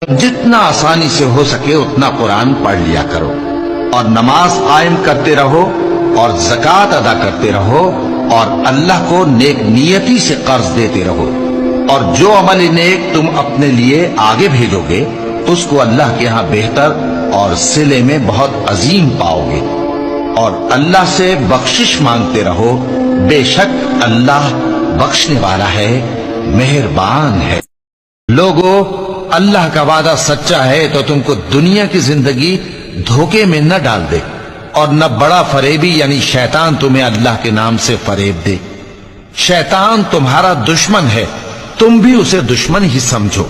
جتنا آسانی سے ہو سکے اتنا قرآن پڑھ لیا کرو، اور نماز قائم کرتے رہو، اور زکوٰۃ ادا کرتے رہو، اور اللہ کو نیک نیتی سے قرض دیتے رہو، اور جو عمل نیک تم اپنے لیے آگے بھیجو گے اس کو اللہ کے ہاں بہتر اور صلے میں بہت عظیم پاؤ گے، اور اللہ سے بخشش مانگتے رہو، بے شک اللہ بخشنے والا ہے، مہربان ہے۔ لوگو، اللہ کا وعدہ سچا ہے تو تم کو دنیا کی زندگی دھوکے میں نہ ڈال دے، اور نہ بڑا فریبی یعنی شیطان تمہیں اللہ کے نام سے فریب دے۔ شیطان تمہارا دشمن ہے، تم بھی اسے دشمن ہی سمجھو۔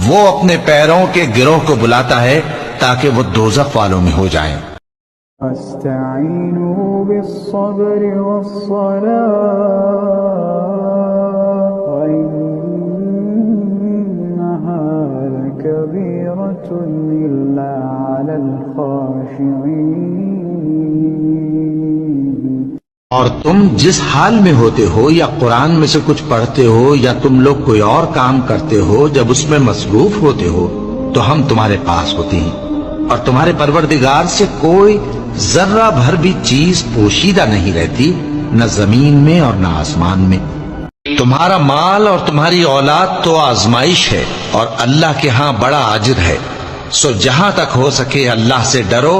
وہ اپنے پیروں کے گروہ کو بلاتا ہے تاکہ وہ دوزخ والوں میں ہو جائیں۔ استعینوا بالصبر والصلاة كبيرة إلا على الخاشعين۔ اور تم جس حال میں ہوتے ہو، یا قرآن میں سے کچھ پڑھتے ہو یا تم لوگ کوئی اور کام کرتے ہو، جب اس میں مصروف ہوتے ہو تو ہم تمہارے پاس ہوتے ہیں، اور تمہارے پروردگار سے کوئی ذرہ بھر بھی چیز پوشیدہ نہیں رہتی، نہ زمین میں اور نہ آسمان میں۔ تمہارا مال اور تمہاری اولاد تو آزمائش ہے، اور اللہ کے ہاں بڑا اجر ہے، سو جہاں تک ہو سکے اللہ سے ڈرو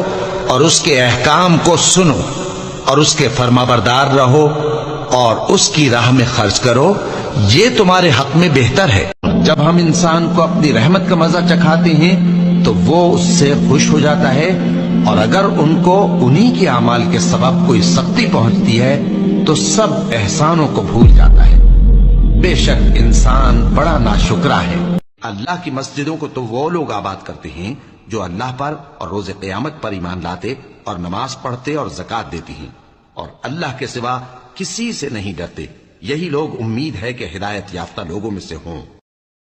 اور اس کے احکام کو سنو، اور اس کے فرما بردار رہو، اور اس کی راہ میں خرچ کرو، یہ تمہارے حق میں بہتر ہے۔ جب ہم انسان کو اپنی رحمت کا مزہ چکھاتے ہیں تو وہ اس سے خوش ہو جاتا ہے، اور اگر ان کو انہی کے اعمال کے سبب کوئی سختی پہنچتی ہے تو سب احسانوں کو بھول جاتا ہے۔ بے شک انسان بڑا ناشکرا ہے۔ اللہ کی مسجدوں کو تو وہ لوگ آباد کرتے ہیں جو اللہ پر اور روز قیامت پر ایمان لاتے اور نماز پڑھتے اور زکوٰۃ دیتی ہیں، اور اللہ کے سوا کسی سے نہیں ڈرتے۔ یہی لوگ امید ہے کہ ہدایت یافتہ لوگوں میں سے ہوں۔